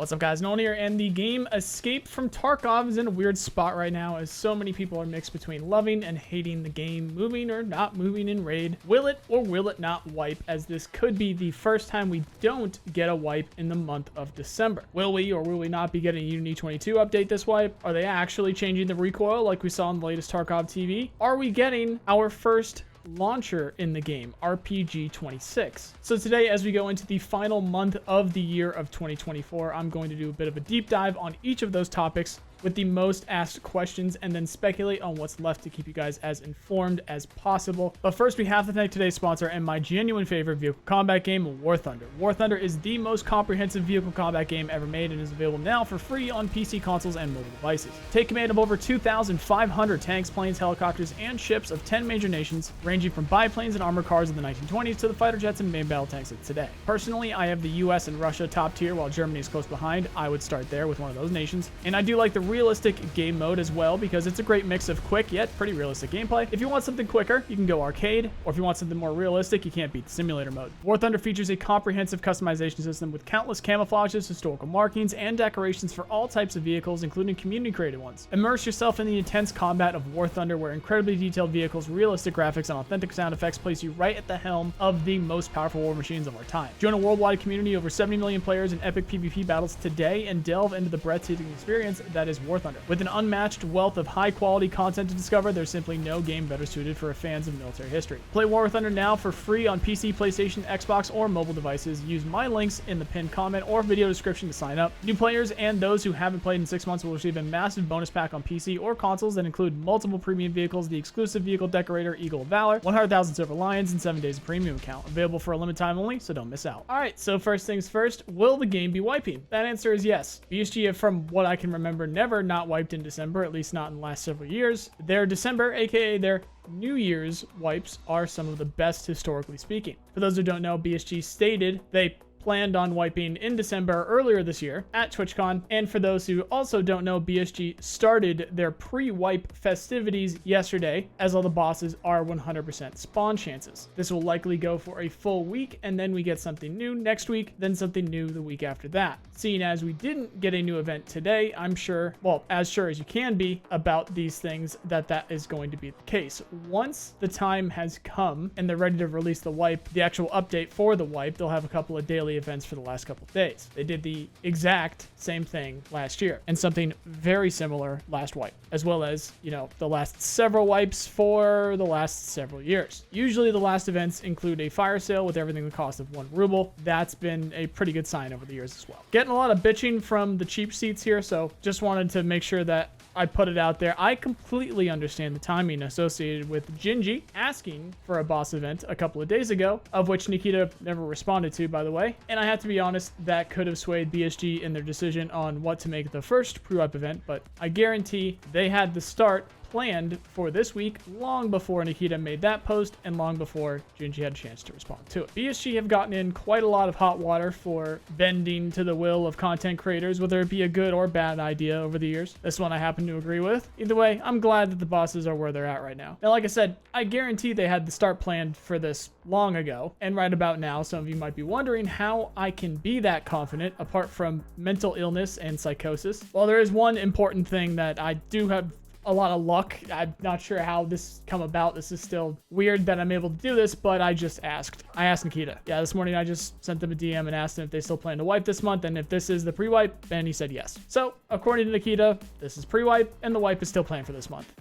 What's up, guys? Nolan here, and the game Escape from Tarkov is in a weird spot right now, as so many people are mixed between loving and hating the game, moving or not moving in raid. Will it or will it not wipe, as this could be the first time we don't get a wipe in the month of December. Will we or will we not be getting a Unity 22 update this wipe? Are they actually changing the recoil like we saw in the latest Tarkov TV? Are we getting our first launcher in the game, RPG 26? So today, as we go into the final month of the year of 2024, I'm going to do a bit of a deep dive on each of those topics with the most asked questions, and then speculate on what's left to keep you guys as informed as possible. But first, we have to thank today's sponsor and my genuine favorite vehicle combat game, War Thunder. War Thunder is the most comprehensive vehicle combat game ever made and is available now for free on PC consoles and mobile devices. Take command of over 2,500 tanks, planes, helicopters, and ships of 10 major nations, ranging from biplanes and armored cars of the 1920s to the fighter jets and main battle tanks of today. Personally, I have the US and Russia top tier, while Germany is close behind. I would start there with one of those nations. And I do like the realistic game mode as well, because it's a great mix of quick yet pretty realistic gameplay. If you want something quicker, you can go arcade, or if you want something more realistic, you can't beat the simulator mode. War Thunder features a comprehensive customization system with countless camouflages, historical markings, and decorations for all types of vehicles, including community-created ones. Immerse yourself in the intense combat of War Thunder, where incredibly detailed vehicles, realistic graphics, and authentic sound effects place you right at the helm of the most powerful war machines of our time. Join a worldwide community, over 70 million players in epic PvP battles today, and delve into the breathtaking experience that is War Thunder. With an unmatched wealth of high-quality content to discover, there's simply no game better suited for fans of military history. Play War Thunder now for free on PC, PlayStation, Xbox, or mobile devices. Use my links in the pinned comment or video description to sign up. New players and those who haven't played in 6 months will receive a massive bonus pack on PC or consoles that include multiple premium vehicles, the exclusive vehicle decorator Eagle of Valor, 100,000 Silver Lions, and 7 days of premium account. Available for a limited time only, so don't miss out. Alright, so first things first, will the game be wiping? That answer is yes. BSG have, from what I can remember, never not wiped in December, at least not in the last several years. Their December, aka their New Year's wipes, are some of the best historically speaking. For those who don't know, BSG stated they planned on wiping in December earlier this year at TwitchCon. And for those who also don't know, BSG started their pre-wipe festivities yesterday, as all the bosses are 100% spawn chances. This will likely go for a full week, and then we get something new next week, then something new the week after that. Seeing as we didn't get a new event today, I'm sure, well, as sure as you can be about these things, that is going to be the case. Once the time has come and they're ready to release the wipe, the actual update for the wipe, they'll have a couple of daily events for the last couple of days. They did the exact same thing last year, and something very similar last wipe, as well as, you know, the last several wipes for the last several years. Usually the last events include a fire sale with everything the cost of 1 ruble. That's been a pretty good sign over the years as well. Getting a lot of bitching from the cheap seats here, so just wanted to make sure that I put it out there. I completely understand the timing associated with Gingy asking for a boss event a couple of days ago, of which Nikita never responded to, by the way. And I have to be honest, that could have swayed BSG in their decision on what to make the first pre-wipe event, but I guarantee they had the start planned for this week long before Nikita made that post and long before Gingy had a chance to respond to it. BSG have gotten in quite a lot of hot water for bending to the will of content creators, whether it be a good or bad idea over the years. This one I happen to agree with. Either way, I'm glad that the bosses are where they're at right now. Now, like I said, I guarantee they had the start planned for this long ago, and right about now, some of you might be wondering how I can be that confident apart from mental illness and psychosis. Well, there is one important thing that I do have a lot of luck. I'm not sure how this come about. This is still weird that I'm able to do this, but I just asked. I asked Nikita. Yeah, this morning I just sent them a DM and asked them if they still plan to wipe this month, and if this is the pre-wipe, and he said yes. So, according to Nikita, this is pre-wipe, and the wipe is still planned for this month.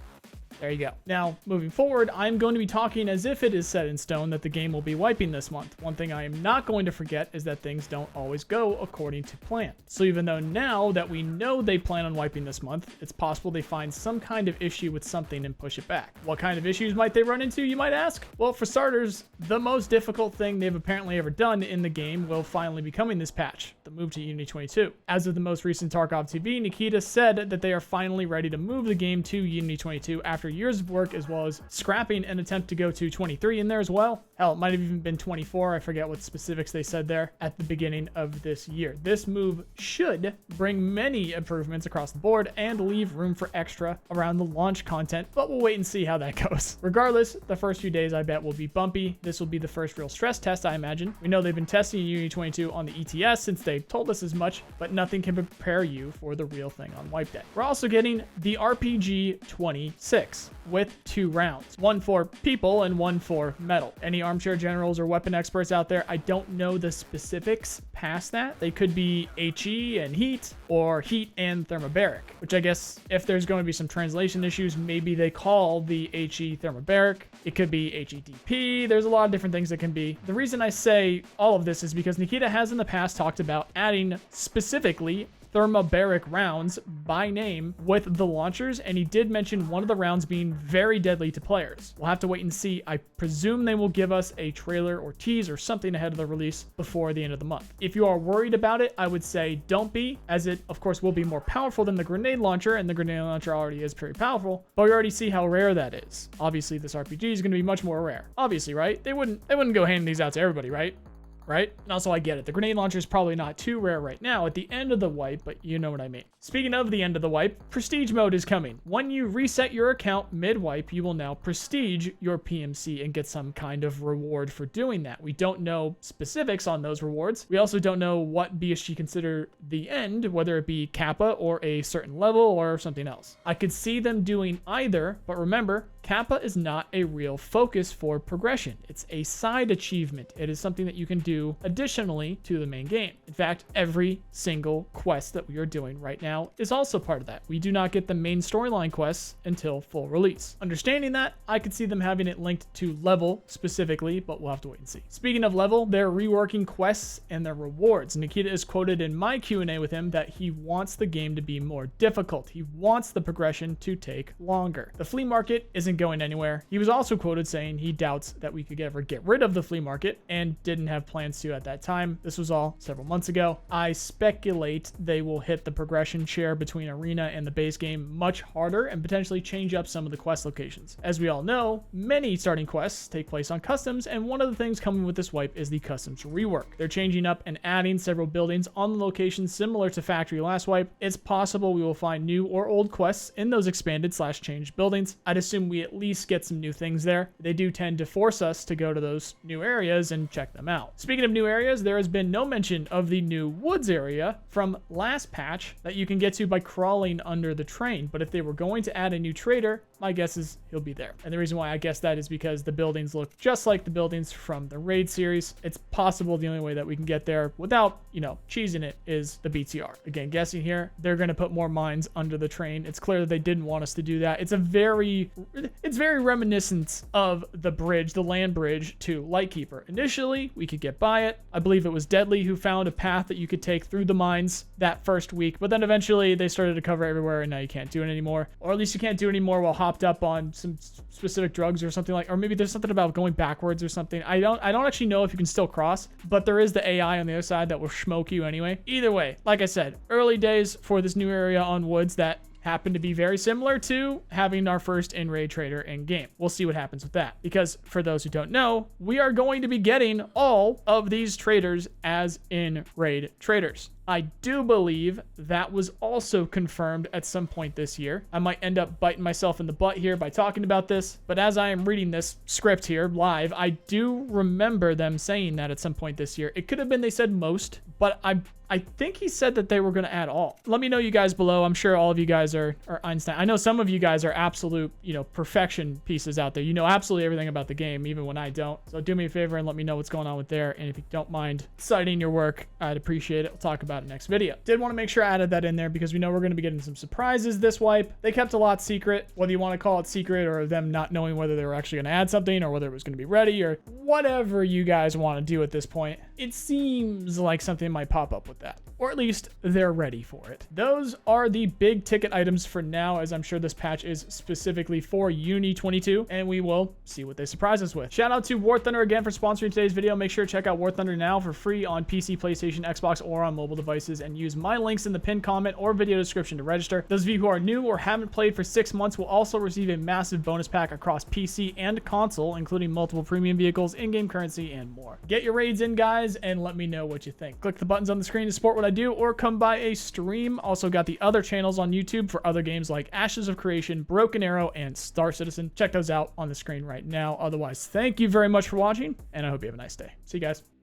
There you go. Now, moving forward, I'm going to be talking as if it is set in stone that the game will be wiping this month. One thing I am not going to forget is that things don't always go according to plan. So even though now that we know they plan on wiping this month, it's possible they find some kind of issue with something and push it back. What kind of issues might they run into, you might ask? Well, for starters, the most difficult thing they've apparently ever done in the game will finally be coming this patch, the move to Unity 22. As of the most recent Tarkov TV, Nikita said that they are finally ready to move the game to Unity 22 after years of work, as well as scrapping an attempt to go to 23 in there as well. Hell, it might have even been 24. I forget what specifics they said there at the beginning of this year. This move should bring many improvements across the board and leave room for extra around the launch content, but we'll wait and see how that goes. Regardless, the first few days I bet will be bumpy. This will be the first real stress test, I imagine. We know they've been testing Unity 22 on the ETS since they told us as much, but nothing can prepare you for the real thing on wipe day. We're also getting the RPG 26 with 2 rounds, one for people and one for metal. Any armchair generals or weapon experts out there, I don't know the specifics past that. They could be HE and heat, or heat and thermobaric, which I guess if there's going to be some translation issues, maybe they call the HE thermobaric. It could be HEDP. There's a lot of different things that can be. The reason I say all of this is because Nikita has in the past talked about adding specifically thermobaric rounds by name with the launchers, and he did mention one of the rounds being very deadly to players. We'll have to wait and see. I presume they will give us a trailer or tease or something ahead of the release before the end of the month. If you are worried about it, I would say don't be, as it of course will be more powerful than the grenade launcher, and the grenade launcher already is pretty powerful, but we already see how rare that is. Obviously this RPG is going to be much more rare. Obviously, right? They wouldn't go handing these out to everybody, right? And also I get it. The grenade launcher is probably not too rare right now at the end of the wipe, but you know what I mean. Speaking of the end of the wipe, prestige mode is coming. When you reset your account mid-wipe, you will now prestige your PMC and get some kind of reward for doing that. We don't know specifics on those rewards. We also don't know what BSG consider the end, whether it be Kappa or a certain level or something else. I could see them doing either, but remember, Kappa is not a real focus for progression. It's a side achievement. It is something that you can do additionally to the main game. In fact, every single quest that we are doing right now is also part of that. We do not get the main storyline quests until full release. Understanding that, I could see them having it linked to level specifically, but we'll have to wait and see. Speaking of level, they're reworking quests and their rewards. Nikita is quoted in my Q&A with him that he wants the game to be more difficult. He wants the progression to take longer. The flea market isn't going anywhere. He was also quoted saying he doubts that we could ever get rid of the flea market and didn't have plans to at that time. This was all several months ago. I speculate they will hit the progression share between arena and the base game much harder and potentially change up some of the quest locations. As we all know, many starting quests take place on customs, and one of the things coming with this wipe is the customs rework. They're changing up and adding several buildings on the locations similar to factory last wipe. It's possible we will find new or old quests in those expanded/changed buildings. I'd assume we at least get some new things there. They do tend to force us to go to those new areas and check them out. Speaking of new areas, there has been no mention of the new woods area from last patch that you can get to by crawling under the train. But if they were going to add a new trader, my guess is he'll be there. And the reason why I guess that is because the buildings look just like the buildings from the raid series. It's possible the only way that we can get there without, cheesing it is the BTR. Again, guessing here, they're going to put more mines under the train. It's clear that they didn't want us to do that. It's very reminiscent of the bridge, the land bridge to Lightkeeper. Initially, we could get by it. I believe it was Deadly who found a path that you could take through the mines that first week, but then eventually they started to cover everywhere and now you can't do it anymore. Or at least you can't do it anymore while hopped up on some specific drugs or something or maybe there's something about going backwards or something. I don't actually know if you can still cross, but there is the AI on the other side that will smoke you anyway. Either way, like I said, early days for this new area on Woods that happen to be very similar to having our first in-raid trader in game. We'll see what happens with that. Because for those who don't know, we are going to be getting all of these traders as in-raid traders. I do believe that was also confirmed at some point this year. I might end up biting myself in the butt here by talking about this, but as I am reading this script here live, I do remember them saying that at some point this year. It could have been they said most, but I think he said that they were going to add all. Let me know, you guys below. I'm sure all of you guys are Einstein. I know some of you guys are absolute, perfection pieces out there. You know absolutely everything about the game, even when I don't. So do me a favor and let me know what's going on with there. And if you don't mind citing your work, I'd appreciate it. We'll talk about it next video. Did want to make sure I added that in there because we know we're going to be getting some surprises this wipe. They kept a lot secret, whether you want to call it secret or them not knowing whether they were actually going to add something or whether it was going to be ready or whatever you guys want to do at this point. It seems like something might pop up with that. or at least they're ready for it. Those are the big ticket items for now, as I'm sure this patch is specifically for Uni 22, and we will see what they surprise us with. Shout out to War Thunder again for sponsoring today's video. Make sure to check out War Thunder now for free on PC, PlayStation, Xbox, or on mobile devices, and use my links in the pinned comment or video description to register. Those of you who are new or haven't played for 6 months will also receive a massive bonus pack across PC and console, including multiple premium vehicles, in-game currency, and more. Get your raids in, guys, and let me know what you think. Click the buttons on the screen to support what I do, or come by a stream. Also got the other channels on YouTube for other games like Ashes of Creation, Broken Arrow, and Star Citizen. Check those out on the screen right now. Otherwise, thank you very much for watching, and I hope you have a nice day. See you guys.